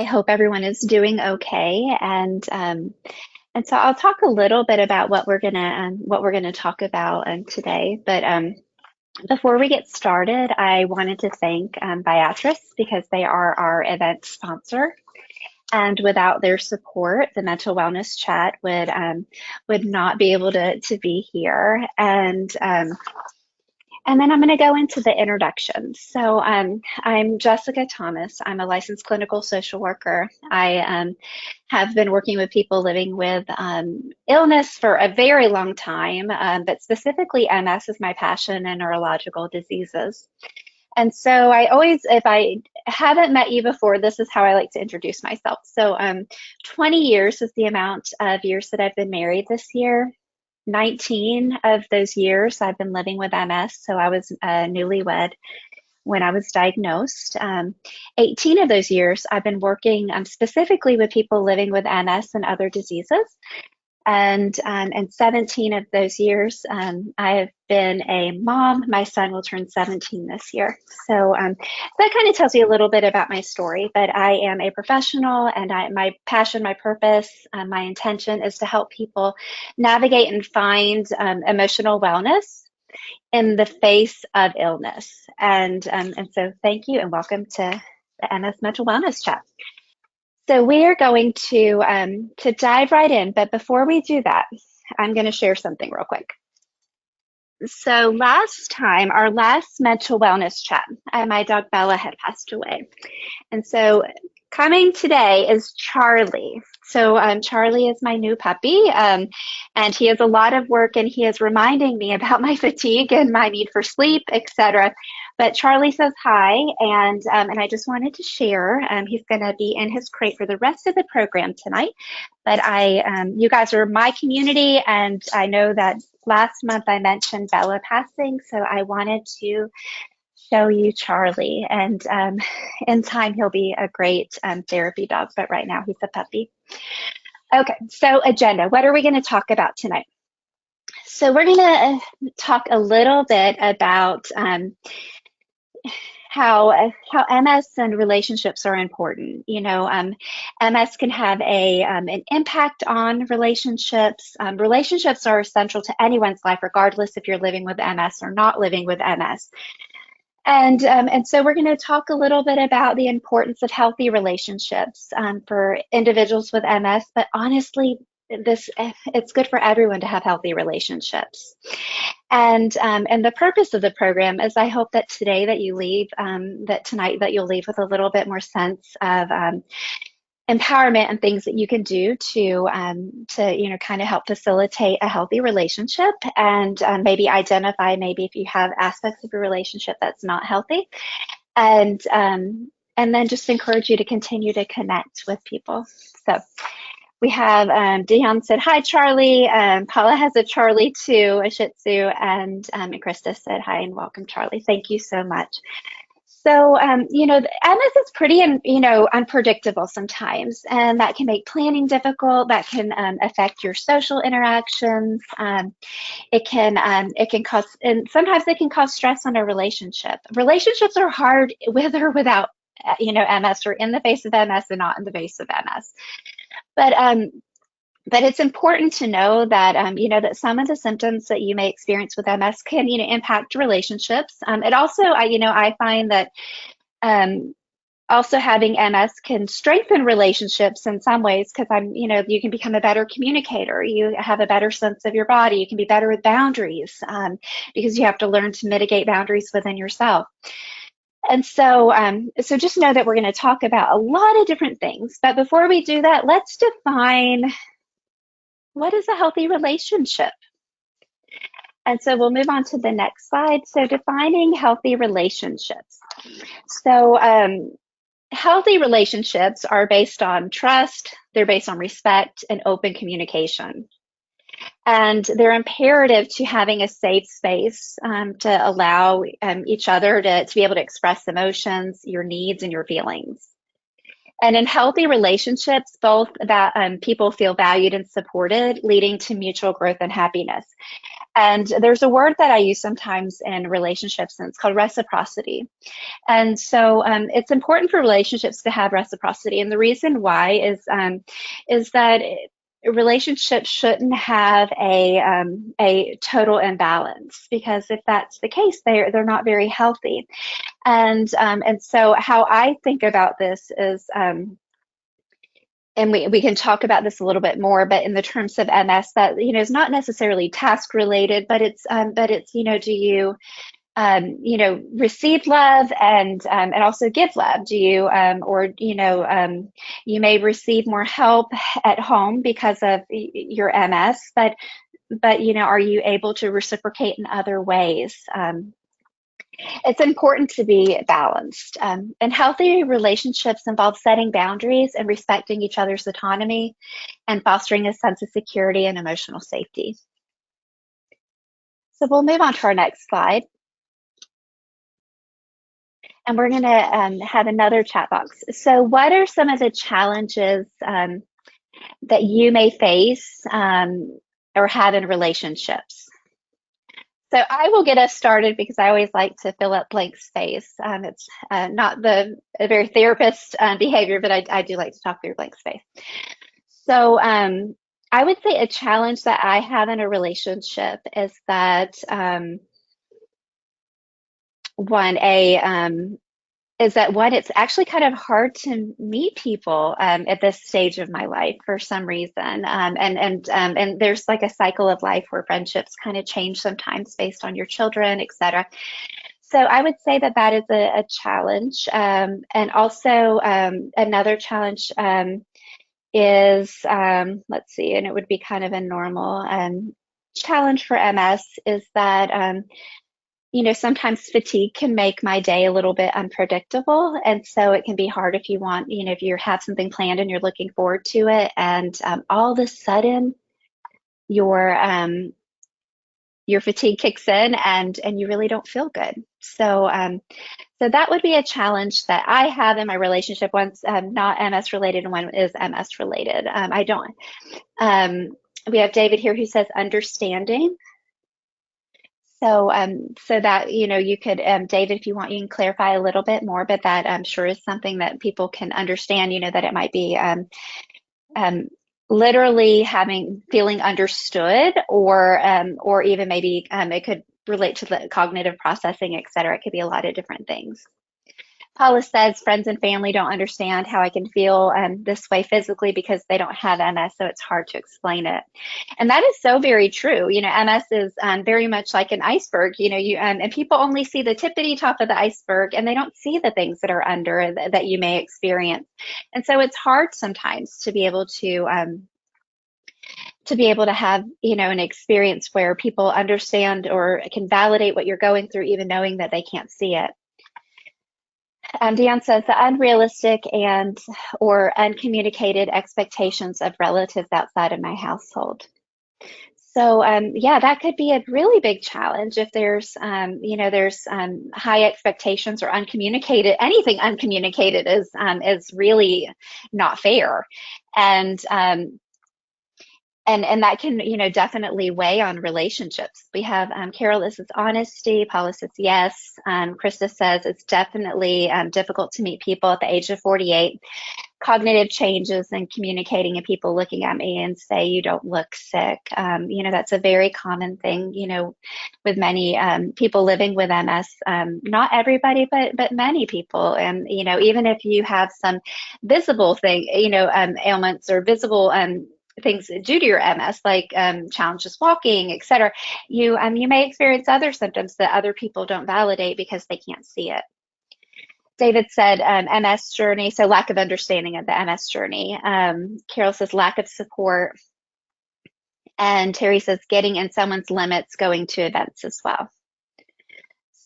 hope everyone is doing okay. And so I'll talk a little bit about what we're gonna talk about today. But before we get started, I wanted to thank Viatris because they are our event sponsor. And without their support, the Mental Wellness Chat would not be able to be here. And then I'm going to go into the introduction. So I'm Jessica Thomas. I'm a licensed clinical social worker. I have been working with people living with illness for a very long time, but specifically MS is my passion and neurological diseases. And so I always, if I haven't met you before, this is how I like to introduce myself. So 20 years is the amount of years that I've been married this year. 19 of those years I've been living with MS, so I was newlywed when I was diagnosed. 18 of those years I've been working specifically with people living with MS and other diseases. And 17 of those years I have been a mom. My son will turn 17 this year. So that kind of tells you a little bit about my story, but I am a professional, and my passion, my purpose, my intention is to help people navigate and find emotional wellness in the face of illness. And so thank you and welcome to the MS Mental Wellness Chat. So we are going to dive right in, but before we do that, I'm going to share something real quick. So last time, our last mental wellness chat, my dog Bella had passed away. And so coming today is Charlie. So Charlie is my new puppy, and he has a lot of work, and he is reminding me about my fatigue and my need for sleep, etc. But Charlie says hi, and I just wanted to share. He's going to be in his crate for the rest of the program tonight. But you guys are my community, and I know that last month I mentioned Bella passing, so I wanted to show you Charlie, and in time he'll be a great therapy dog, but right now he's a puppy. Okay, so agenda. What are we going to talk about tonight? So we're going to talk a little bit about how MS and relationships are important. You know, MS can have an impact on relationships. Relationships are essential to anyone's life, regardless if you're living with MS or not living with MS. And so we're going to talk a little bit about the importance of healthy relationships for individuals with MS, but honestly, it's good for everyone to have healthy relationships. And the purpose of the program is I hope that today that you leave, tonight that you'll leave with a little bit more sense of empowerment and things that you can do to kind of help facilitate a healthy relationship, and maybe identify if you have aspects of your relationship that's not healthy, and then just encourage you to continue to connect with people. So we have Dion said hi, Charlie. Paula has a Charlie too, a Shih Tzu, and Krista said hi and welcome, Charlie. Thank you so much. So, MS is pretty, unpredictable sometimes, and that can make planning difficult. That can affect your social interactions. It can cause, and sometimes it can cause stress on a relationship. Relationships are hard with or without, MS, or in the face of MS and not in the face of MS. But it's important to know that, that some of the symptoms that you may experience with MS can, impact relationships. It also, I find that also having MS can strengthen relationships in some ways, because you can become a better communicator. You have a better sense of your body. You can be better with boundaries because you have to learn to mitigate boundaries within yourself. And so, so just know that we're going to talk about a lot of different things. But before we do that, let's define what is a healthy relationship. And so we'll move on to the next slide. So defining healthy relationships. So healthy relationships are based on trust, they're based on respect and open communication. And they're imperative to having a safe space to allow each other to be able to express emotions, your needs, and your feelings. And in healthy relationships, both that people feel valued and supported, leading to mutual growth and happiness. And there's a word that I use sometimes in relationships, and it's called reciprocity. And so it's important for relationships to have reciprocity. And the reason why is that relationships shouldn't have a total imbalance, because if that's the case, they're not very healthy. And so how I think about this is, and we can talk about this a little bit more, but in the terms of MS, that is not necessarily task related, but it's do you receive love and also give love? Do you or you may receive more help at home because of your MS, but are you able to reciprocate in other ways? It's important to be balanced. And healthy relationships involve setting boundaries and respecting each other's autonomy and fostering a sense of security and emotional safety. So we'll move on to our next slide. And we're going to have another chat box. So what are some of the challenges that you may face or have in relationships? So I will get us started because I always like to fill up blank space. It's not a very therapist behavior, but I do like to talk through blank space. So I would say a challenge that I have in a relationship is that it's actually kind of hard to meet people at this stage of my life for some reason. And there's like a cycle of life where friendships kind of change sometimes based on your children, etc. So I would say that is a challenge. And also another challenge is, let's see, and it would be kind of a normal challenge for MS, is that sometimes fatigue can make my day a little bit unpredictable. And so it can be hard if you want, if you have something planned and you're looking forward to it, and all of a sudden your fatigue kicks in and you really don't feel good. So that would be a challenge that I have in my relationship. One's not MS related and one is MS related. I don't. We have David here who says understanding. So, so that, you could, David, if you want, you can clarify a little bit more, but that I'm sure is something that people can understand, that it might be literally feeling understood, or even maybe it could relate to the cognitive processing, et cetera. It could be a lot of different things. Paula says, friends and family don't understand how I can feel this way physically because they don't have MS, so it's hard to explain it. And that is so very true. MS is very much like an iceberg. And people only see the tippity top of the iceberg, and they don't see the things that are under that you may experience. And so it's hard sometimes to be able to have, an experience where people understand or can validate what you're going through, even knowing that they can't see it. Deanne says the unrealistic or uncommunicated expectations of relatives outside of my household. So yeah, that could be a really big challenge if there's high expectations or uncommunicated. Anything uncommunicated is really not fair, and that can, definitely weigh on relationships. We have Carol, this is honesty. Paula says yes. Krista says it's definitely difficult to meet people at the age of 48. Cognitive changes and communicating, and people looking at me and say, you don't look sick. That's a very common thing, with many people living with MS. Not everybody, but many people. And, even if you have some visible ailments or visible things due to your MS, like challenges walking, et cetera, you may experience other symptoms that other people don't validate because they can't see it. David said MS journey, so lack of understanding of the MS journey. Carol says lack of support. And Terry says getting in someone's limits, going to events as well.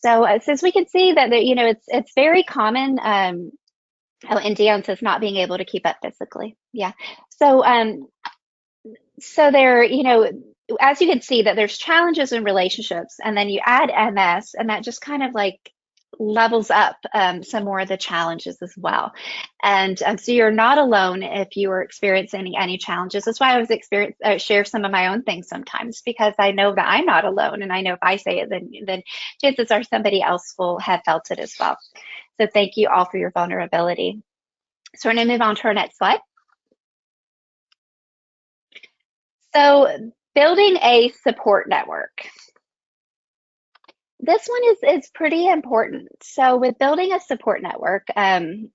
So since we can see that, it's very common. And Dion says not being able to keep up physically. Yeah. So so there, as you can see, that there's challenges in relationships, and then you add MS, and that just kind of like levels up some more of the challenges as well. And so you're not alone if you are experiencing any challenges. That's why I was share some of my own things sometimes, because I know that I'm not alone, and I know if I say it, then chances are somebody else will have felt it as well. So thank you all for your vulnerability. So we're going to move on to our next slide. So building a support network. This one is pretty important. So with building a support network, the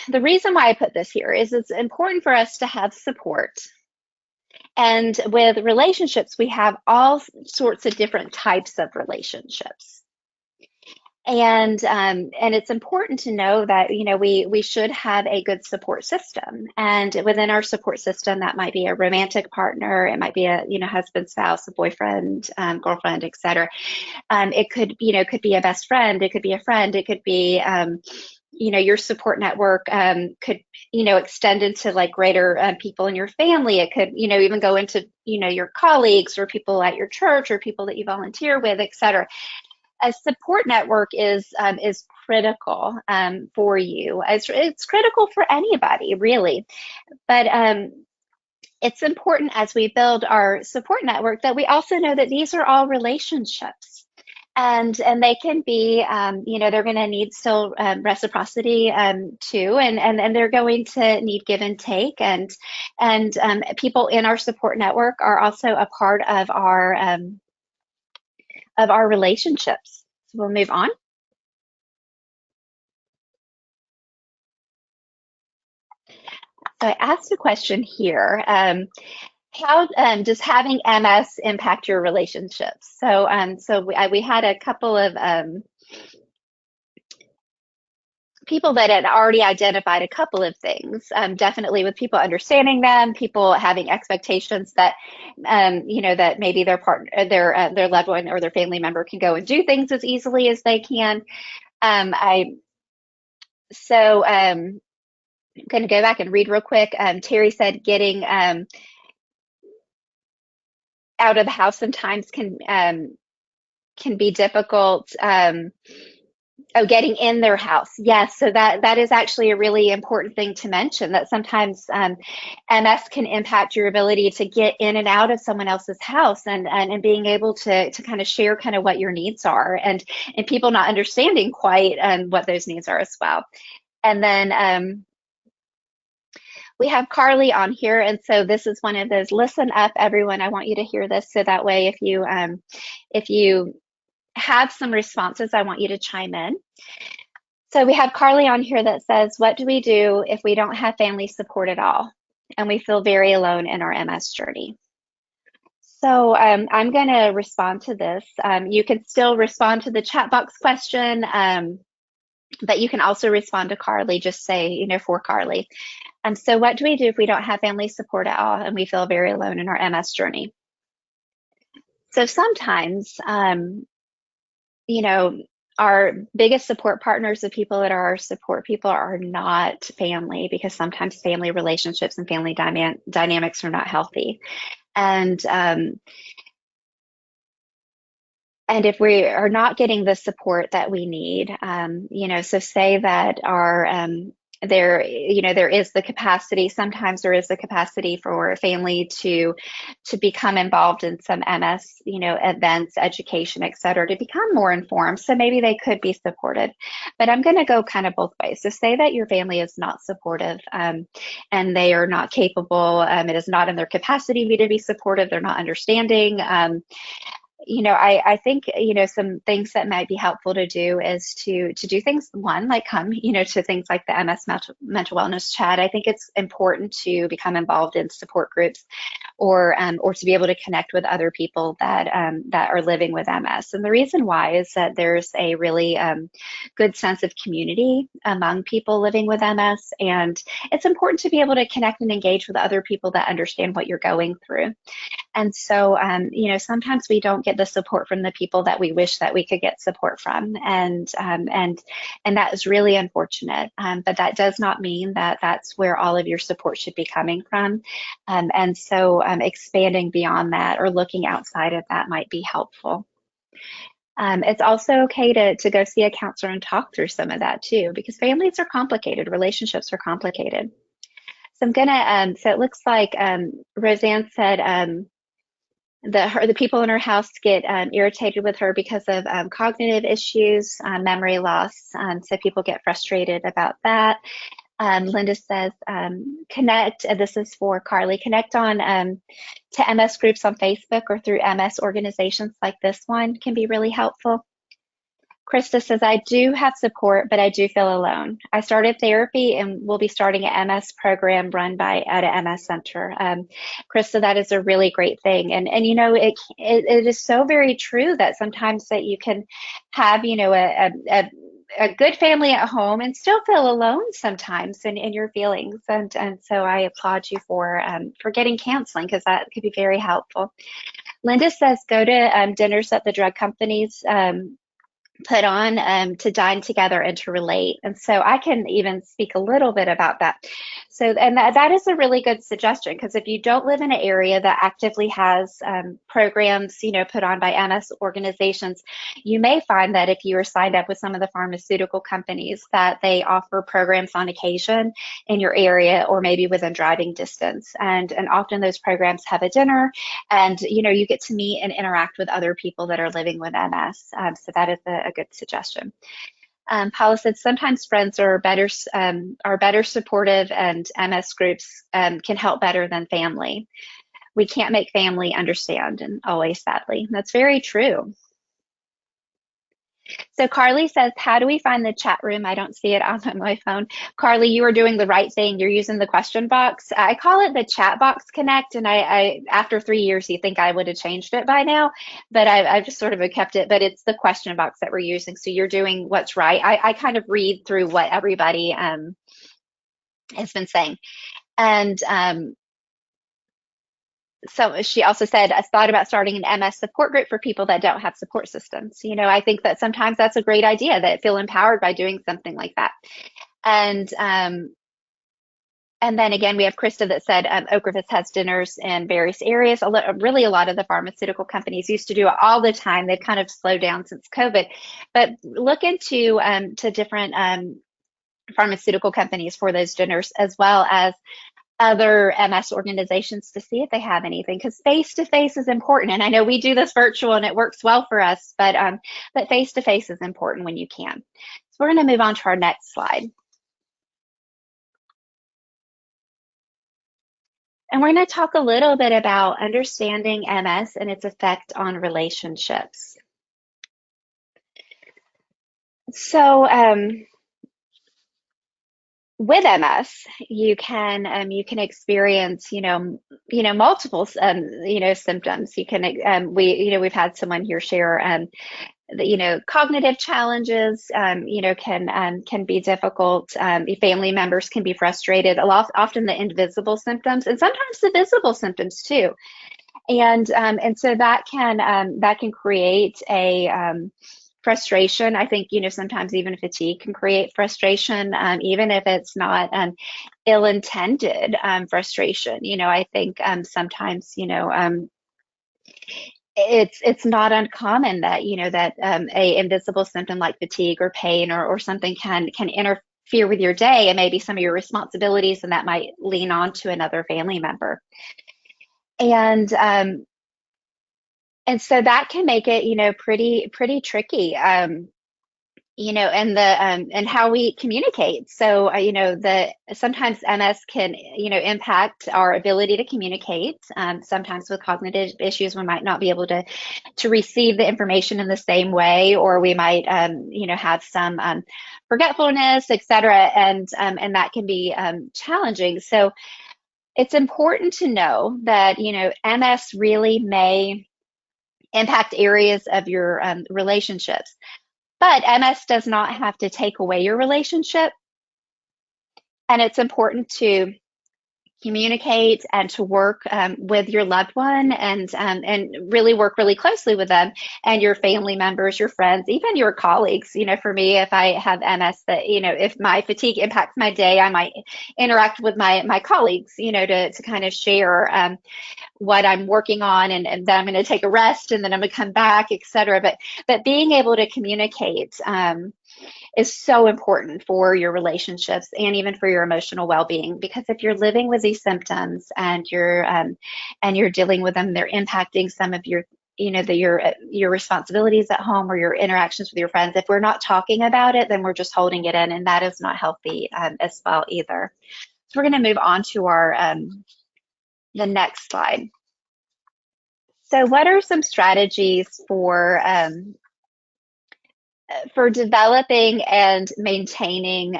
reason why I put this here is it's important for us to have support. And with relationships, we have all sorts of different types of relationships. And it's important to know that, you know, we should have a good support system. And within our support system, that might be a romantic partner, it might be a, you know, husband, spouse, a boyfriend, girlfriend, etc. It could, you know, could be a best friend, it could be a friend, it could be you know, your support network could, you know, extend into like greater people in your family. It could, you know, even go into, you know, your colleagues or people at your church or people that you volunteer with, etc. A support network is critical for you. It's critical for anybody, really. But it's important as we build our support network that we also know that these are all relationships. And they can be, you know, they're going to need still reciprocity too, and they're going to need give and take, and people in our support network are also a part of our relationships. So we'll move on. So I asked a question here. How does having MS impact your relationships? So, we had a couple of people that had already identified a couple of things. Definitely with people understanding them, people having expectations that, you know, that maybe their partner, their loved one or their family member can go and do things as easily as they can. I'm going to go back and read real quick. Terry said getting out of the house sometimes can be difficult. Getting in their house. Yes, so that is actually a really important thing to mention, that sometimes MS can impact your ability to get in and out of someone else's house, and being able to kind of share kind of what your needs are, and people not understanding quite what those needs are as well. And then we have Carly on here, and so this is one of those, listen up everyone, I want you to hear this, so that way if you have some responses, I want you to chime in. So we have Carly on here that says, what do we do if we don't have family support at all and we feel very alone in our MS journey? So I'm going to respond to this. You can still respond to the chat box question, but you can also respond to Carly, just say, you know, for Carly. So what do we do if we don't have family support at all and we feel very alone in our MS journey? So sometimes, you know, our biggest support partners, the people that are our support people, are not family, because sometimes family relationships and family dynamics are not healthy. And if we are not getting the support that we need, you know, so say that there is the capacity, sometimes there is the capacity for a family to become involved in some MS, you know, events, education, et cetera, to become more informed. So maybe they could be supported. But I'm going to go kind of both ways. So say that your family is not supportive, and they are not capable, it is not in their capacity to be supportive, they're not understanding. You know, I think, you know, some things that might be helpful to do is to do things, one, like come, you know, to things like the MS mental wellness chat. I think it's important to become involved in support groups, or to be able to connect with other people that are living with MS. And the reason why is that there's a really good sense of community among people living with MS, and it's important to be able to connect and engage with other people that understand what you're going through. And so, you know, sometimes we don't get the support from the people that we wish that we could get support from, and that is really unfortunate. But that does not mean that that's where all of your support should be coming from. And so, expanding beyond that or looking outside of that might be helpful. It's also okay to go see a counselor and talk through some of that too, because families are complicated, relationships are complicated. So I'm gonna, so it looks like Roseanne said the people in her house get irritated with her because of cognitive issues, memory loss. So people get frustrated about that. Linda says, connect, this is for Carly, connect on to MS groups on Facebook or through MS organizations like this one can be really helpful. Krista says, I do have support, but I do feel alone. I started therapy and will be starting an MS program run by at a MS center. Krista, that is a really great thing. And you know, it is so very true that sometimes that you can have, you know, a good family at home and still feel alone sometimes in your feelings. And so I applaud you for getting counseling, because that could be very helpful. Linda says, go to dinners that the drug companies put on to dine together and to relate. And so I can even speak a little bit about that. So, and that is a really good suggestion, because if you don't live in an area that actively has programs, you know, put on by MS organizations, you may find that if you are signed up with some of the pharmaceutical companies, that they offer programs on occasion in your area or maybe within driving distance. And often those programs have a dinner, and, you know, you get to meet and interact with other people that are living with MS. So that is a good suggestion. Paula said sometimes friends are better supportive, and MS groups can help better than family. We can't make family understand, and always, sadly. That's very true. So Carly says, how do we find the chat room? I don't see it on my phone. Carly, you are doing the right thing. You're using the question box. I call it the chat box connect. And I after 3 years, you think I would have changed it by now, but I've just sort of kept it, but it's the question box that we're using. So you're doing what's right. I kind of read through what everybody has been saying. And so she also said, I thought about starting an MS support group for people that don't have support systems. You know, I think that sometimes that's a great idea, that feel empowered by doing something like that. And then again, we have Krista that said Oak Griffith has dinners in various areas. Really, a lot of the pharmaceutical companies used to do it all the time. They've kind of slowed down since COVID. But look into to different pharmaceutical companies for those dinners, as well as other MS organizations, to see if they have anything, because face-to-face is important. And I know we do this virtual and it works well for us, but face-to-face is important when you can. So we're going to move on to our next slide. And we're going to talk a little bit about understanding MS and its effect on relationships. So with MS, you can experience, multiple, symptoms. You can, we've had someone here share, cognitive challenges, can be difficult. Family members can be frustrated. Often the invisible symptoms, and sometimes the visible symptoms too. And so that can create a frustration. I think, sometimes even fatigue can create frustration, even if it's not ill-intended frustration. I think sometimes, it's not uncommon that, that a invisible symptom like fatigue or pain or something can interfere with your day and maybe some of your responsibilities, and that might lean on to another family member. And so that can make it, pretty tricky, and how we communicate. So, sometimes MS can, impact our ability to communicate. Sometimes with cognitive issues, we might not be able to receive the information in the same way, or we might, have some forgetfulness, et cetera, and that can be challenging. So it's important to know that, MS really may impact areas of your relationships. But MS does not have to take away your relationship. And it's important to communicate and to work with your loved one, and really work really closely with them and your family members, your friends, even your colleagues. For me, if I have MS, that, if my fatigue impacts my day, I might interact with my colleagues, to kind of share what I'm working on, and then I'm going to take a rest, and then I'm going to come back, etc. But being able to communicate is so important for your relationships and even for your emotional well-being, because if you're living with these symptoms and you're dealing with them, they're impacting some of your your responsibilities at home or your interactions with your friends. If we're not talking about it, then we're just holding it in, and that is not healthy as well either. So we're going to move on to our the next slide. So what are some strategies for developing and maintaining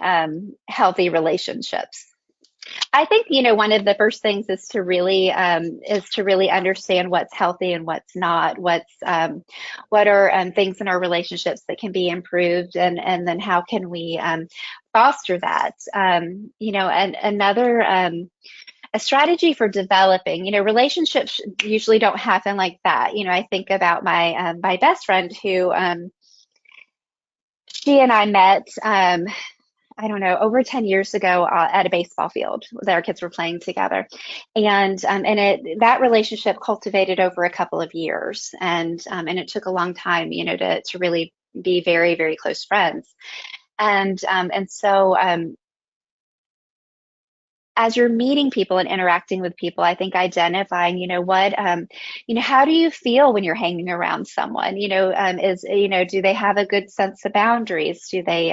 healthy relationships? I think, one of the first things is to really understand what's healthy and what's not. What are things in our relationships that can be improved, and then how can we foster that? And another a strategy for developing, relationships usually don't happen like that. I think about my best friend who she and I met. I don't know, over 10 years ago at a baseball field that our kids were playing together. And that relationship cultivated over a couple of years. And it took a long time, to really be very, very close friends. And so as you're meeting people and interacting with people, I think identifying, how do you feel when you're hanging around someone? Do they have a good sense of boundaries? Do they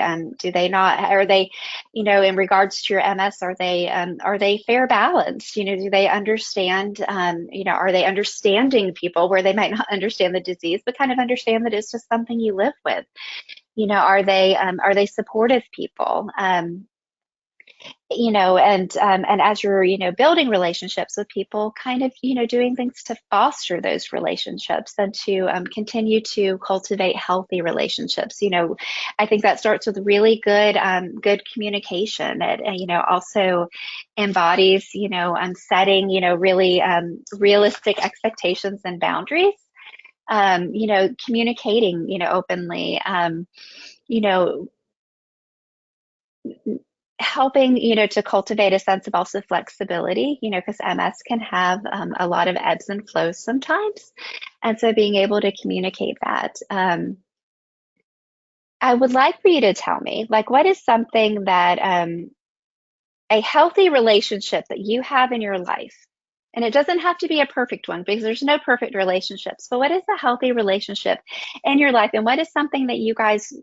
not? Are they, in regards to your MS, are they fair balanced? Do they understand? Are they understanding people where they might not understand the disease, but kind of understand that it's just something you live with? Are they supportive people? And as you're, building relationships with people, kind of, doing things to foster those relationships and to continue to cultivate healthy relationships. I think that starts with really good communication. It, also embodies, setting, really realistic expectations and boundaries. Communicating, openly. Helping, to cultivate a sense of also flexibility, because MS can have a lot of ebbs and flows sometimes. And so being able to communicate that. I would like for you to tell me, what is something that a healthy relationship that you have in your life, and it doesn't have to be a perfect one because there's no perfect relationships, but what is a healthy relationship in your life, and what is something that you guys,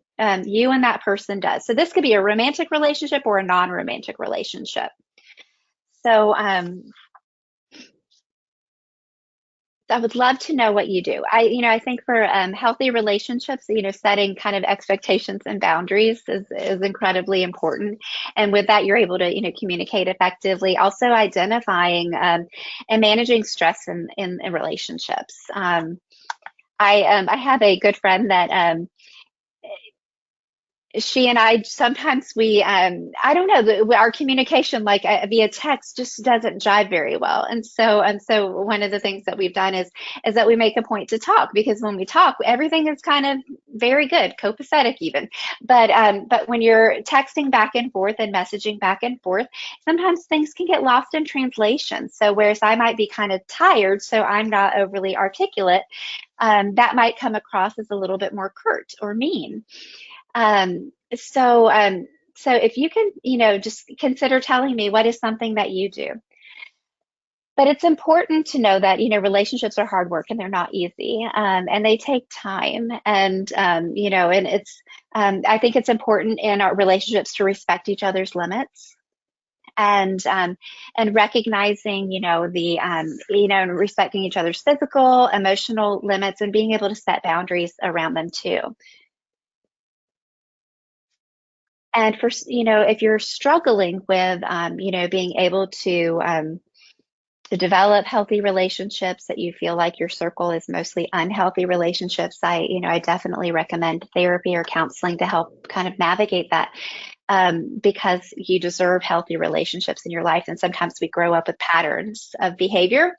you and that person does? So this could be a romantic relationship or a non-romantic relationship. So I would love to know what you do. I think for healthy relationships, setting kind of expectations and boundaries is incredibly important. And with that, you're able to, communicate effectively. Also identifying and managing stress in relationships. I have a good friend that she and I sometimes I don't know, our communication via text just doesn't jive very well. And so one of the things that we've done is that we make a point to talk, because when we talk, everything is kind of very good, copacetic even. But when you're texting back and forth and messaging back and forth, sometimes things can get lost in translation. So whereas I might be kind of tired, so I'm not overly articulate, that might come across as a little bit more curt or mean. So if you can, just consider telling me what is something that you do. But it's important to know that, relationships are hard work and they're not easy, and they take time. And, and it's, I think it's important in our relationships to respect each other's limits. And recognizing, respecting each other's physical, emotional limits, and being able to set boundaries around them too. And for, if you're struggling with, being able to develop healthy relationships, that you feel like your circle is mostly unhealthy relationships, I definitely recommend therapy or counseling to help kind of navigate that, because you deserve healthy relationships in your life. And sometimes we grow up with patterns of behavior,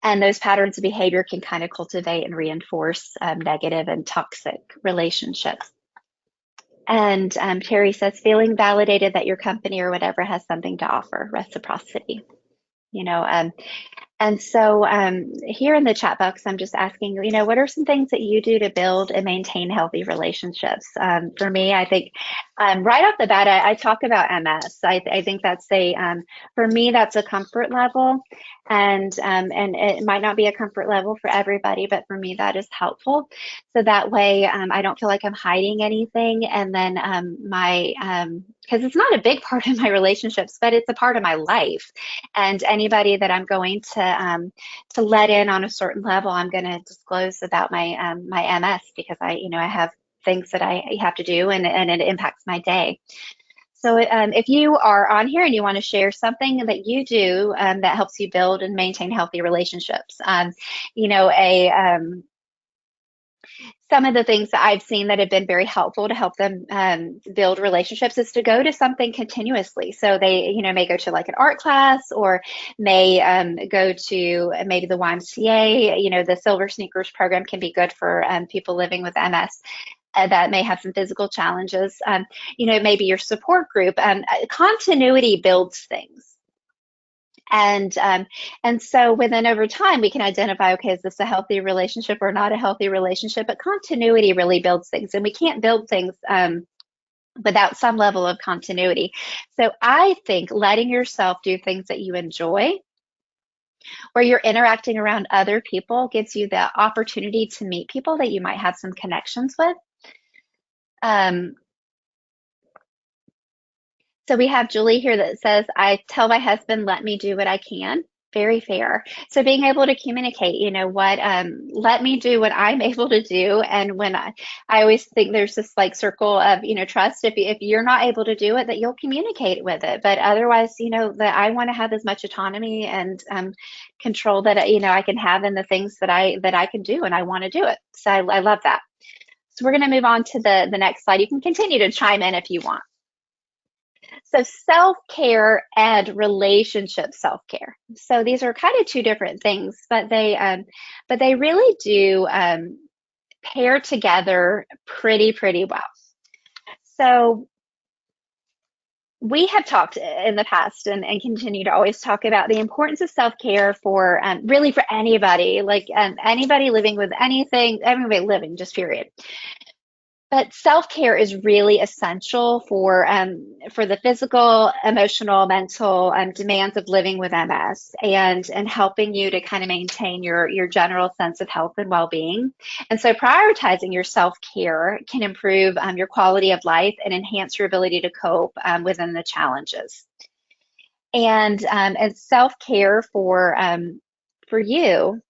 and those patterns of behavior can kind of cultivate and reinforce negative and toxic relationships. And Terry says, feeling validated that your company or whatever has something to offer, reciprocity, And so here in the chat box, I'm just asking, what are some things that you do to build and maintain healthy relationships? For me, I think right off the bat, I talk about MS. I think that's for me, that's a comfort level. And it might not be a comfort level for everybody, but for me, that is helpful. So that way, I don't feel like I'm hiding anything. And then because it's not a big part of my relationships, but it's a part of my life. And anybody that I'm going to let in on a certain level, I'm going to disclose about my MS because I have things that I have to do, and it impacts my day. So if you are on here and you want to share something that you do that helps you build and maintain healthy relationships, some of the things that I've seen that have been very helpful to help them build relationships is to go to something continuously. So they, may go to like an art class, or may go to maybe the YMCA. The Silver Sneakers program can be good for people living with MS. That may have some physical challenges. Maybe your support group. Continuity builds things. And so within over time, we can identify, okay, is this a healthy relationship or not a healthy relationship? But continuity really builds things, and we can't build things without some level of continuity. So I think letting yourself do things that you enjoy, where you're interacting around other people, gives you the opportunity to meet people that you might have some connections with. So we have Julie here that says, I tell my husband, let me do what I can. Very fair. So being able to communicate, let me do what I'm able to do. And when I always think there's this like circle of, trust. If you're not able to do it, that you'll communicate with it. But otherwise, that I want to have as much autonomy and control that, I can have in the things that I can do, and I want to do it. So I love that. So we're going to move on to the next slide. You can continue to chime in if you want. So self-care and relationship self-care. So these are kind of two different things, but they really do pair together pretty well. So we have talked in the past and continue to always talk about the importance of self-care for really for anybody, like anybody living with anything, everybody living, just period. But self-care is really essential for the physical, emotional, mental demands of living with MS, and helping you to kind of maintain your general sense of health and well-being. And so prioritizing your self-care can improve your quality of life and enhance your ability to cope within the challenges. And self-care for you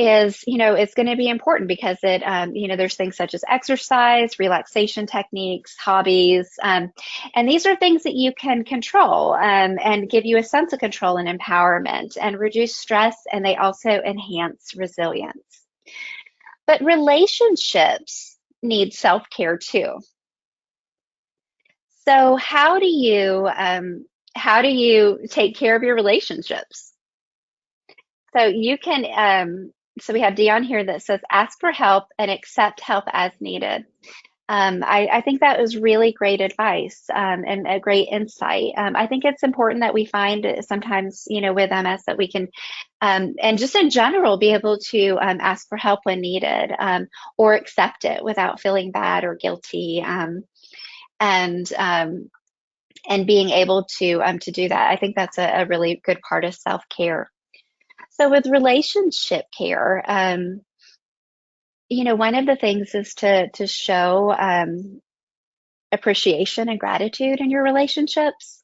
is, it's going to be important because it, there's things such as exercise, relaxation techniques, hobbies, and these are things that you can control and give you a sense of control and empowerment and reduce stress, and they also enhance resilience. But relationships need self-care too. So how do you take care of your relationships? So you can, so we have Dion here that says, ask for help and accept help as needed. I think that was really great advice and a great insight. I think it's important that we find sometimes, with MS that we can, and just in general, be able to ask for help when needed, or accept it without feeling bad or guilty, and being able to do that. I think that's a really good part of self-care. So with relationship care, one of the things is to show appreciation and gratitude in your relationships,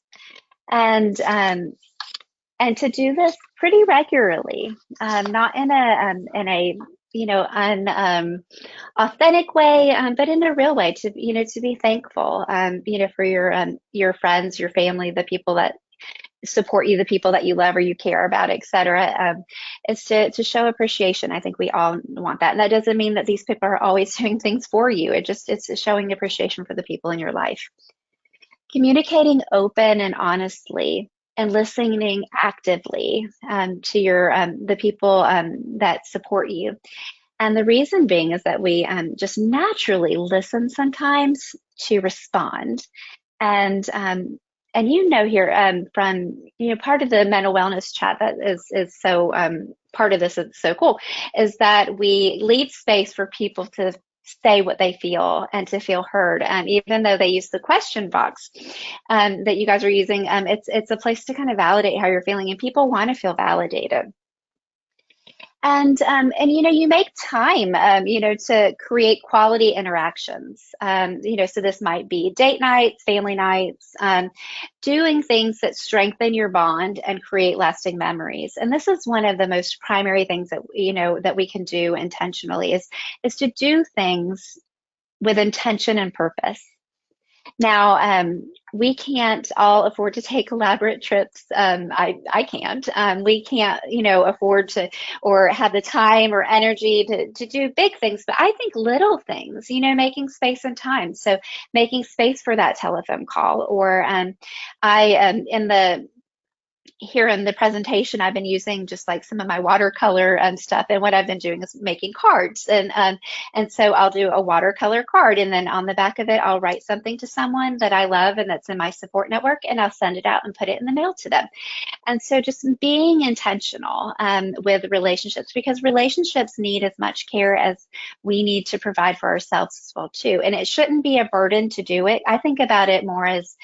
and to do this pretty regularly, not in a authentic way, but in a real way, to be thankful, for your friends, your family, the people that support you, the people that you love or you care about, etc. Is to show appreciation. I think we all want that. And that doesn't mean that these people are always doing things for you. It's showing appreciation for the people in your life. Communicating open and honestly, and listening actively to the people that support you. And the reason being is that we just naturally listen sometimes to respond, and and here from part of the mental wellness chat that is so part of this is so cool is that we leave space for people to say what they feel and to feel heard. Even though they use the question box that you guys are using, it's a place to kind of validate how you're feeling, and people want to feel validated. And you make time to create quality interactions. So this might be date nights, family nights, doing things that strengthen your bond and create lasting memories. And this is one of the most primary things that that we can do intentionally is to do things with intention and purpose. Now, we can't all afford to take elaborate trips. I can't. We can't, afford to or have the time or energy to do big things. But I think little things, making space and time. So making space for that telephone call, or in the here in the presentation, I've been using just like some of my watercolor stuff, and what I've been doing is making cards, and so I'll do a watercolor card, and then on the back of it, I'll write something to someone that I love and that's in my support network, and I'll send it out and put it in the mail to them. And so just being intentional with relationships, because relationships need as much care as we need to provide for ourselves as well too, and it shouldn't be a burden to do it. I think about it more as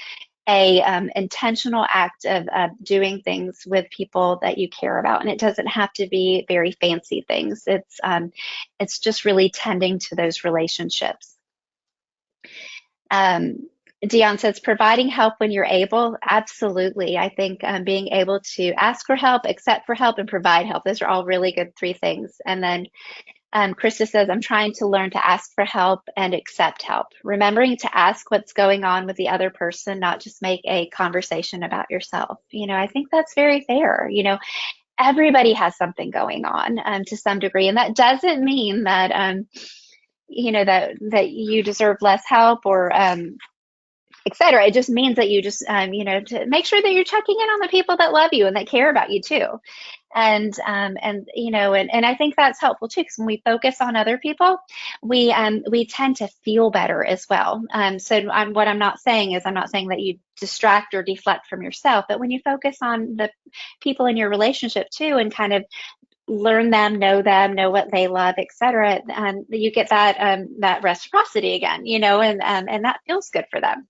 a intentional act of doing things with people that you care about, and it doesn't have to be very fancy things. It's just really tending to those relationships. Dion says, providing help when you're able. Absolutely. I think being able to ask for help, accept for help, and provide help. Those are all really good three things. And then Krista says, I'm trying to learn to ask for help and accept help. Remembering to ask what's going on with the other person, not just make a conversation about yourself. I think that's very fair. Everybody has something going on to some degree. And that doesn't mean that, that you deserve less help or, et cetera. It just means that you just, to make sure that you're checking in on the people that love you and that care about you too. And I think that's helpful too, because when we focus on other people, we tend to feel better as well. What I'm not saying is, I'm not saying that you distract or deflect from yourself, but when you focus on the people in your relationship too, and kind of learn them, know what they love, etc., you get that reciprocity again, and that feels good for them.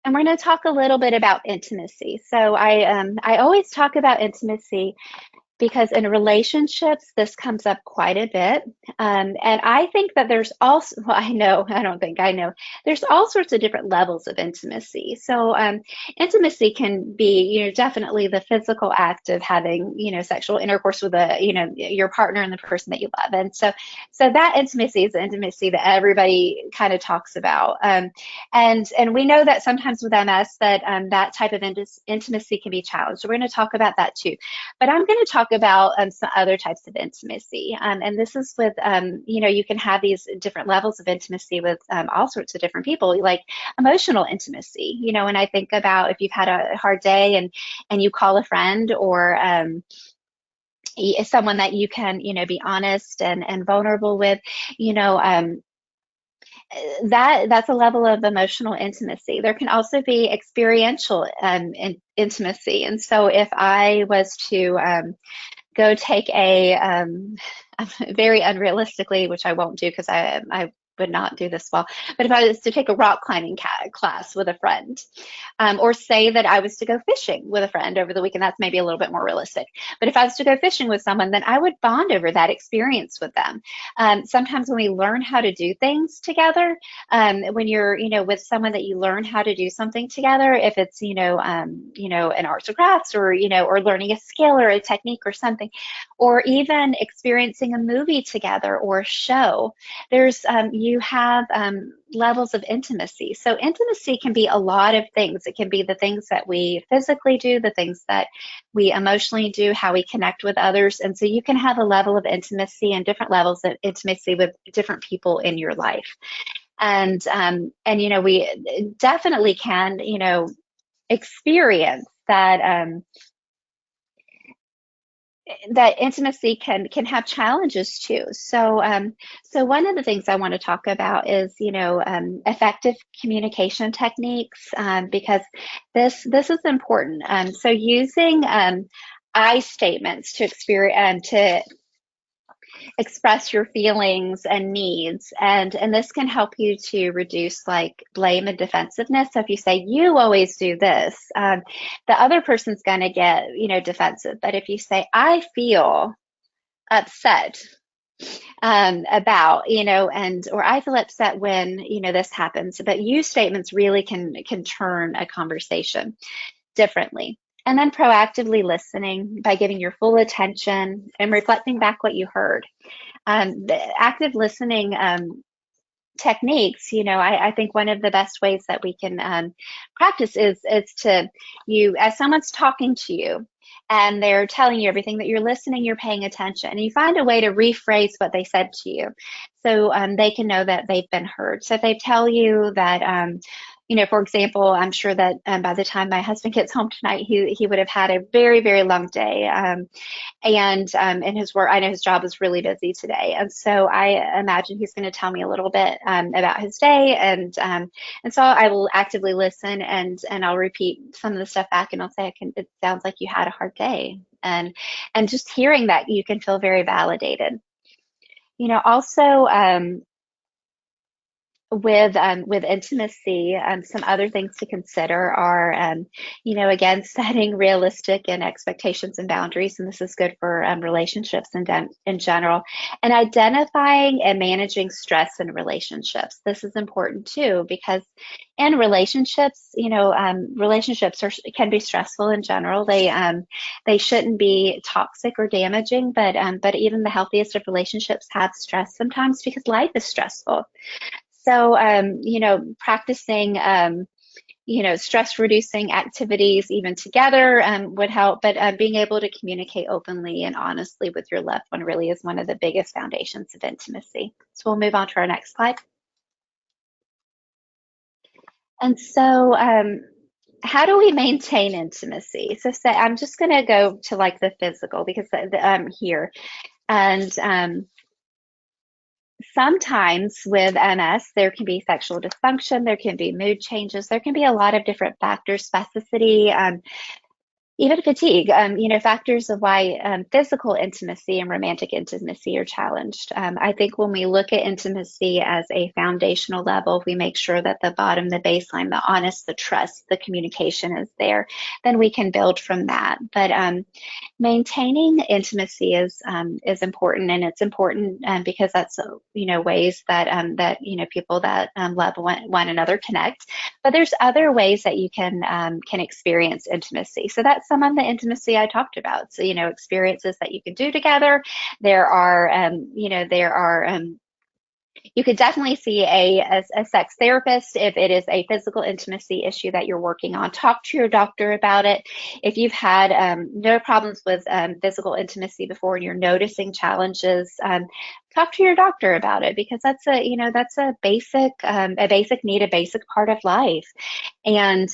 And we're going to talk a little bit about intimacy. So I always talk about intimacy because in relationships, this comes up quite a bit. And I think that there's also, well, I know, there's all sorts of different levels of intimacy. So intimacy can be, definitely the physical act of having, sexual intercourse with your partner and the person that you love. And so that intimacy is the intimacy that everybody kind of talks about. And we know that sometimes with MS that type of intimacy can be challenged. So we're going to talk about that too. But I'm going to talk about some other types of intimacy. And this is with, you can have these different levels of intimacy with all sorts of different people, like emotional intimacy, and I think about if you've had a hard day and you call a friend or someone that you can, be honest and vulnerable with, that's a level of emotional intimacy. There can also be experiential intimacy. And so if I was to go take a very unrealistically, which I won't do because I would not do this well, but if I was to take a rock climbing class with a friend, or say that I was to go fishing with a friend over the weekend, that's maybe a little bit more realistic. But if I was to go fishing with someone, then I would bond over that experience with them. Sometimes when we learn how to do things together, when you're, with someone that you learn how to do something together, if it's, an arts or crafts or, or learning a skill or a technique or something, or even experiencing a movie together or a show, there's, you have levels of intimacy. So intimacy can be a lot of things. It can be the things that we physically do, the things that we emotionally do, how we connect with others. And so you can have a level of intimacy and different levels of intimacy with different people in your life. And we definitely can, experience that that intimacy can have challenges too. So one of the things I want to talk about is, effective communication techniques, because this is important. So using I statements to express your feelings and needs, and this can help you to reduce like blame and defensiveness. So if you say you always do this, the other person's going to get defensive. But if you say I feel upset about, and or I feel upset when this happens, but you statements really can turn a conversation differently. And then proactively listening by giving your full attention and reflecting back what you heard. The active listening techniques, I think one of the best ways that we can practice is to as someone's talking to you and they're telling you everything, that you're listening, you're paying attention, and you find a way to rephrase what they said to you, so they can know that they've been heard. So if they tell you that, for example, I'm sure that by the time my husband gets home tonight, he would have had a very, very long day. And in his work, I know his job is really busy today, and so I imagine he's going to tell me a little bit about his day, and so I will actively listen, and I'll repeat some of the stuff back, and I'll say, "It sounds like you had a hard day," and just hearing that, you can feel very validated. Also, with intimacy, some other things to consider are, again, setting realistic and expectations and boundaries, and this is good for relationships in general, and identifying and managing stress in relationships. This is important too, because in relationships, relationships can be stressful in general. They shouldn't be toxic or damaging, but even the healthiest of relationships have stress sometimes because life is stressful. So, practicing, stress reducing activities even together would help, but being able to communicate openly and honestly with your loved one really is one of the biggest foundations of intimacy. So we'll move on to our next slide. And so, how do we maintain intimacy? So say, I'm just going to go to like the physical, because here, and sometimes with MS, there can be sexual dysfunction, there can be mood changes, there can be a lot of different factors, spasticity, even fatigue, factors of why physical intimacy and romantic intimacy are challenged. I think when we look at intimacy as a foundational level, we make sure that the bottom, the baseline, the honest, the trust, the communication is there, then we can build from that. But maintaining intimacy is important, and it's important because that's ways that people that love one another connect. But there's other ways that you can experience intimacy. So that's some of the intimacy I talked about. So experiences that you can do together. There are you could definitely see a sex therapist if it is a physical intimacy issue that you're working on. Talk to your doctor about it. If you've had no problems with physical intimacy before and you're noticing challenges, talk to your doctor about it, because that's a basic need, a basic part of life, and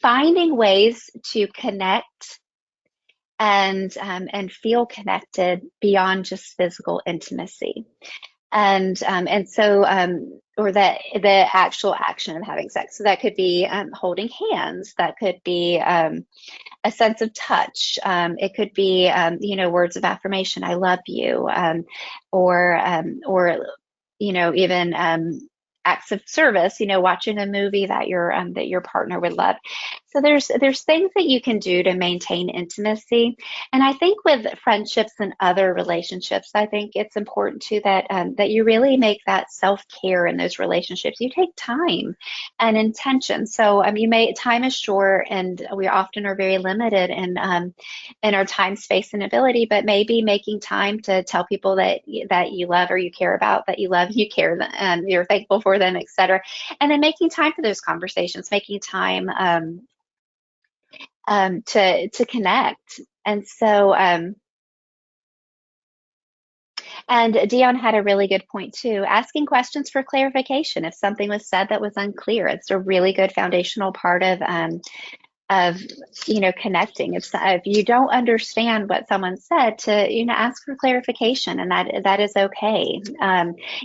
finding ways to connect and feel connected beyond just physical intimacy. And so or that the actual action of having sex. So that could be holding hands. That could be a sense of touch. It could be words of affirmation. I love you. Or even acts of service. Watching a movie that your partner would love. So there's things that you can do to maintain intimacy. And I think with friendships and other relationships, I think it's important too that you really make that self-care in those relationships. You take time and intention. So time is short, and we often are very limited in our time, space, and ability. But maybe making time to tell people that you love or you care about, that you love, you care, and you're thankful for them, etc. And then making time for those conversations, making time to connect. And so, and Dion had a really good point too, asking questions for clarification if something was said that was unclear. It's a really good foundational part of connecting. If you don't understand what someone said, to ask for clarification, and that is okay.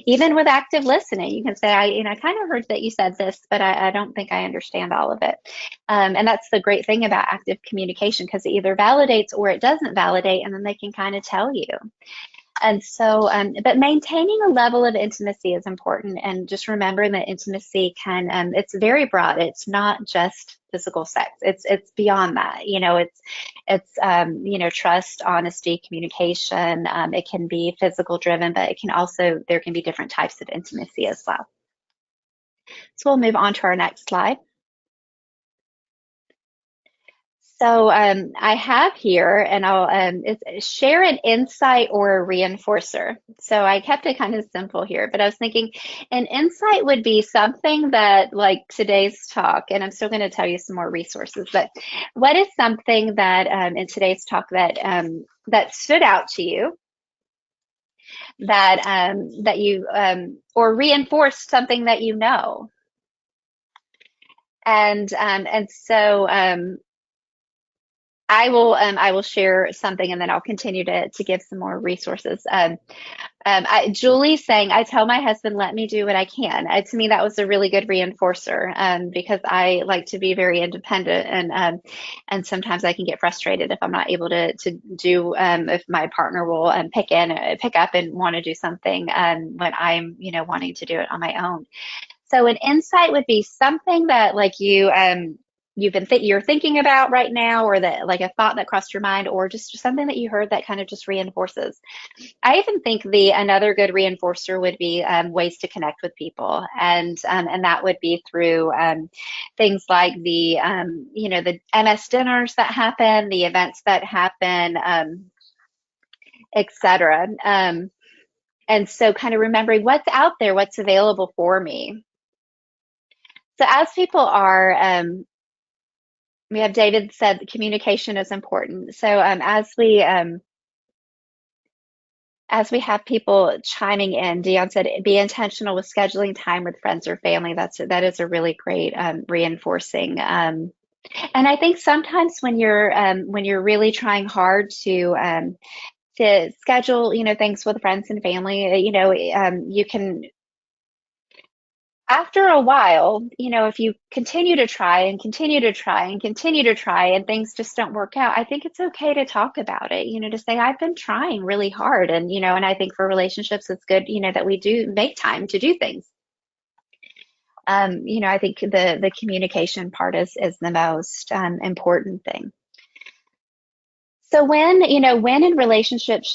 Even with active listening, you can say, I kind of heard that you said this, but I don't think I understand all of it. And that's the great thing about active communication, because it either validates or it doesn't validate, and then they can kind of tell you. And so, but maintaining a level of intimacy is important, and just remembering that intimacy it's very broad. It's not just physical sex. It's beyond that. It's trust, honesty, communication. It can be physical driven, but there can be different types of intimacy as well. So we'll move on to our next slide. So I have here, and it's share an insight or a reinforcer. So I kept it kind of simple here, but I was thinking an insight would be something that, like today's talk, and I'm still going to tell you some more resources, but what is something that in today's talk that stood out to you, that you or reinforced something that you know, and so. I will share something, and then I'll continue to give some more resources. Julie's saying, I tell my husband, let me do what I can. To me, that was a really good reinforcer, because I like to be very independent, and sometimes I can get frustrated if I'm not able to do, if my partner will pick up and want to do something when I'm wanting to do it on my own. So an insight would be something that, like, you're thinking about right now, or that, like, a thought that crossed your mind, or just something that you heard that kind of just reinforces. I even think another good reinforcer would be ways to connect with people, and that would be through things like the MS dinners that happen, the events that happen, etc. And so, kind of remembering what's out there, what's available for me. So as people are we have David said that communication is important. So as we have people chiming in, Dion said, be intentional with scheduling time with friends or family. That is a really great reinforcing. And I think sometimes when you're really trying hard to schedule things with friends and family, you can, after a while, if you continue to try and continue to try and continue to try, and things just don't work out, I think it's okay to talk about it, to say, I've been trying really hard. And, and I think for relationships, it's good, that we do make time to do things. I think the communication part is the most important thing. So when in relationships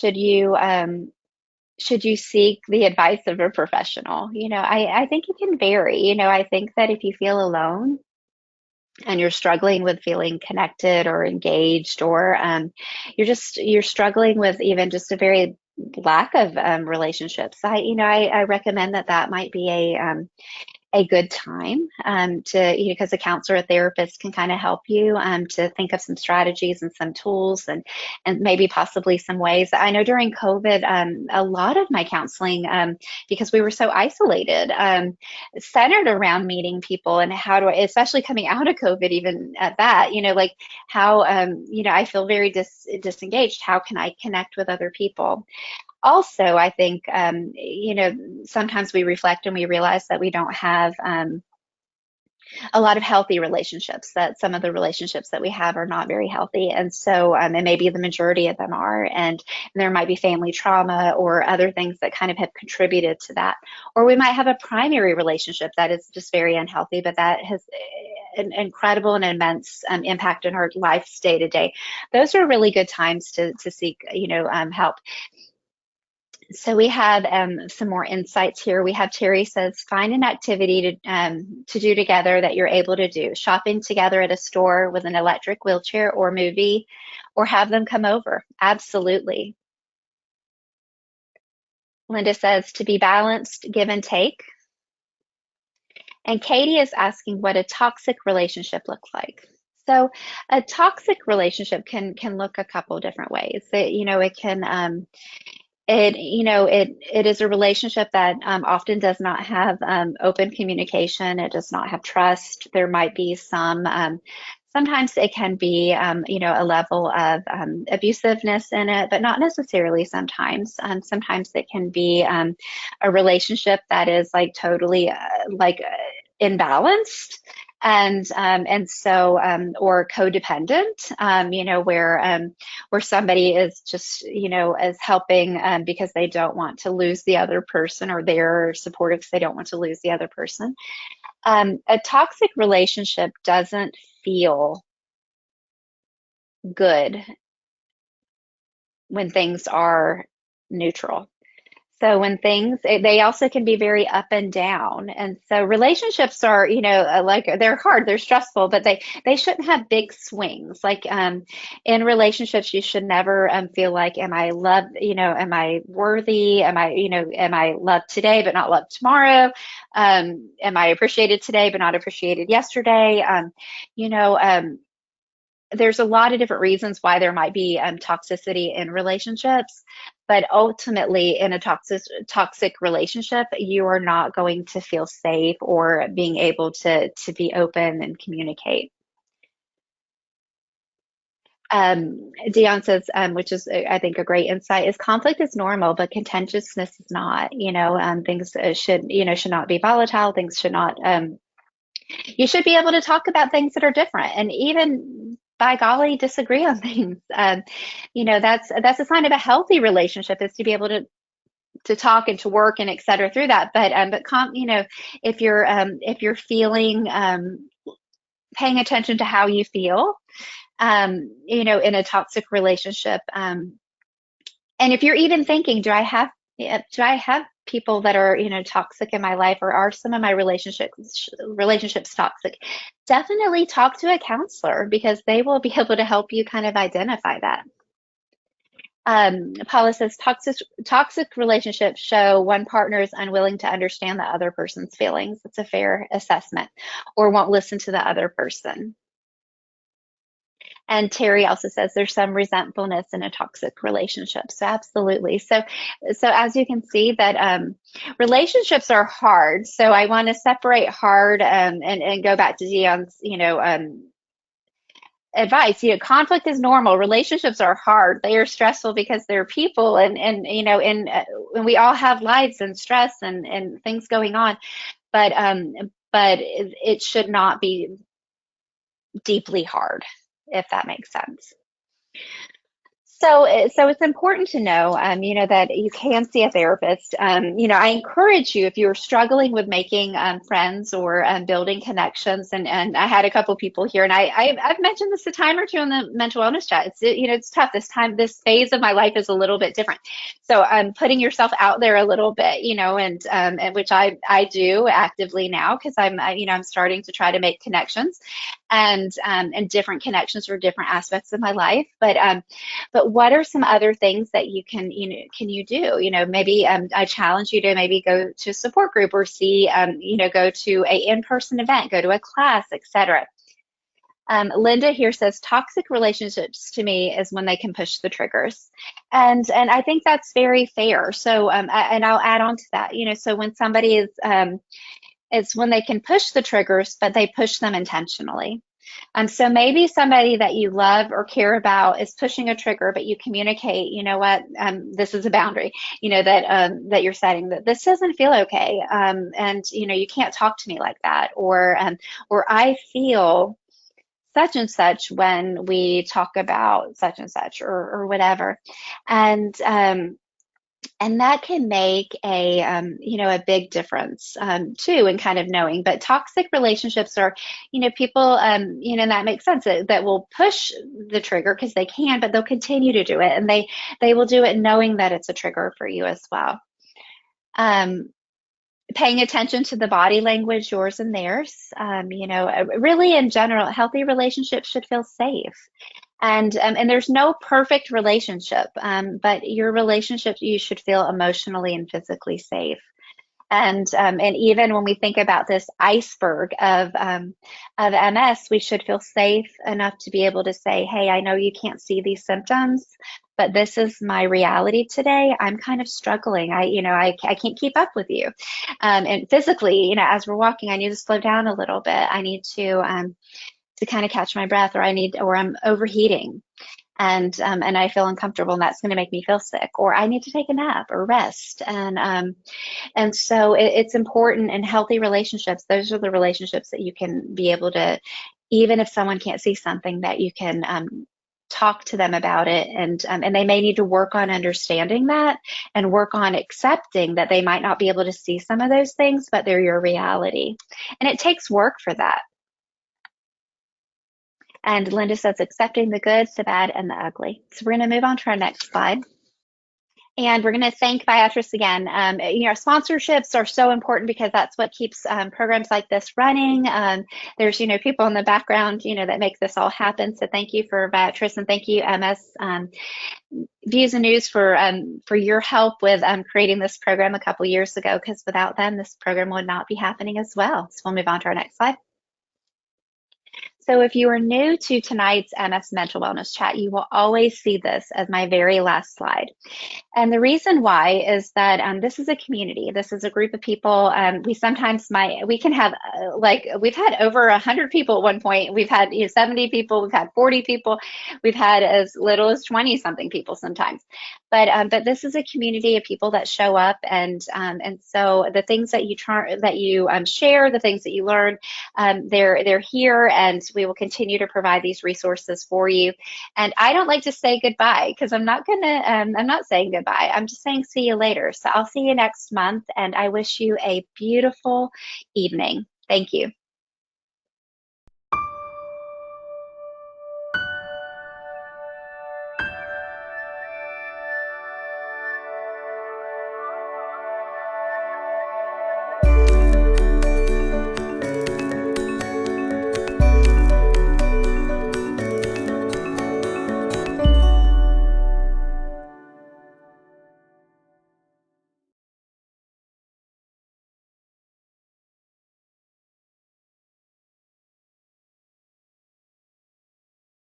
should you seek the advice of a professional? I think it can vary. I think that if you feel alone and you're struggling with feeling connected or engaged, or you're struggling with even just a very lack of relationships, I recommend that might be a good time to, because a counselor or therapist can kind of help you to think of some strategies and some tools, and maybe possibly some ways. I know during COVID, a lot of my counseling, because we were so isolated, centered around meeting people, and especially coming out of COVID, even at that, like how, I feel very disengaged. How can I connect with other people? Also, I think, sometimes we reflect and we realize that we don't have a lot of healthy relationships, that some of the relationships that we have are not very healthy. And so, and maybe the majority of them are, and there might be family trauma or other things that kind of have contributed to that. Or we might have a primary relationship that is just very unhealthy, but that has an incredible and immense impact on our lives day to day. Those are really good times to seek, help. So we have some more insights here. We have Terry says, find an activity to do together that you're able to do. Shopping together at a store with an electric wheelchair, or movie, or have them come over. Absolutely. Linda says, to be balanced, give and take. And Katie is asking what a toxic relationship looks like. So a toxic relationship can look a couple different ways. It can it is a relationship that often does not have open communication. It does not have trust. There might be some Sometimes it can be, a level of abusiveness in it, but not necessarily sometimes. Sometimes it can be a relationship that is like totally imbalanced. And so or codependent, where somebody is just, is helping because they don't want to lose the other person, or they're supportive because they don't want to lose the other person. A toxic relationship doesn't feel good when things are neutral. So when things, they also can be very up and down. And so relationships are, like they're hard, they're stressful, but they shouldn't have big swings. Like in relationships, you should never feel like, am I loved, am I worthy? Am I loved today, but not loved tomorrow? Am I appreciated today, but not appreciated yesterday? You know, um, there's a lot of different reasons why there might be toxicity in relationships, but ultimately in a toxic relationship, you are not going to feel safe or being able to be open and communicate. Dion says, which is I think a great insight, is conflict is normal, but contentiousness is not. Things should not be volatile. Things should not. You should be able to talk about things that are different, and even by golly, disagree on things. That's a sign of a healthy relationship, is to be able to talk and to work and et cetera through that. If you're feeling paying attention to how you feel, in a toxic relationship, and if you're even thinking, do I have people that are, toxic in my life, or are some of my relationships toxic? Definitely talk to a counselor, because they will be able to help you kind of identify that. Paula says toxic relationships show one partner is unwilling to understand the other person's feelings. It's a fair assessment, or won't listen to the other person. And Terry also says there's some resentfulness in a toxic relationship. So absolutely. So as you can see, that relationships are hard. So I want to separate hard and go back to Dion's, advice. Conflict is normal. Relationships are hard. They are stressful because they're people, and we all have lives and stress and things going on. But it should not be deeply hard, if that makes sense. So it's important to know, that you can see a therapist. I encourage you, if you're struggling with making friends or building connections, and I had a couple people here, and I've mentioned this a time or two in the mental wellness chat. It's tough. This phase of my life is a little bit different. So putting yourself out there a little bit, and which I do actively now, because I'm starting to try to make connections, and different connections for different aspects of my life. But what are some other things that you can you do? Maybe I challenge you to maybe go to a support group, or go to a in-person event, go to a class, etc. Linda here says toxic relationships to me is when they can push the triggers, and I think that's very fair. So and I'll add on to that. So when somebody is it's when they can push the triggers, but they push them intentionally. So maybe somebody that you love or care about is pushing a trigger, but you communicate, what, this is a boundary, that you're setting, that this doesn't feel okay. And, you can't talk to me like that. Or I feel such and such when we talk about such and such, or whatever. And that can make a big difference too, in kind of knowing. But toxic relationships are, people, that makes sense, that will push the trigger because they can, but they'll continue to do it, and they will do it knowing that it's a trigger for you as well. Paying attention to the body language, yours and theirs. Really in general, healthy relationships should feel safe. And there's no perfect relationship, but your relationship, you should feel emotionally and physically safe. And even when we think about this iceberg of MS, we should feel safe enough to be able to say, hey, I know you can't see these symptoms, but this is my reality today. I'm kind of struggling. I can't keep up with you. And physically, as we're walking, I need to slow down a little bit. I need to to kind of catch my breath, or I'm overheating and I feel uncomfortable, and that's going to make me feel sick, or I need to take a nap or rest. And so it's important in healthy relationships. Those are the relationships that you can be able to, even if someone can't see something, that you can talk to them about it, and they may need to work on understanding that and work on accepting that they might not be able to see some of those things, but they're your reality. And it takes work for that. And Linda says accepting the good, the bad, and the ugly. So we're going to move on to our next slide. And we're going to thank Viatris again. Sponsorships are so important because that's what keeps programs like this running. There's, people in the background, that make this all happen. So thank you for Viatris, and thank you, MS Views and News, for your help with creating this program a couple years ago, because without them, this program would not be happening as well. So we'll move on to our next slide. So if you are new to tonight's MS Mental Wellness Chat, you will always see this as my very last slide. And the reason why is that this is a community. This is a group of people. We can have we've had over 100 people at one point. We've had 70 people. We've had 40 people. We've had as little as 20 something people sometimes. But this is a community of people that show up, and so the things that you share, the things that you learn, they're here, and we will continue to provide these resources for you. And I don't like to say goodbye, because I'm not saying goodbye. I'm just saying see you later. So I'll see you next month, and I wish you a beautiful evening. Thank you.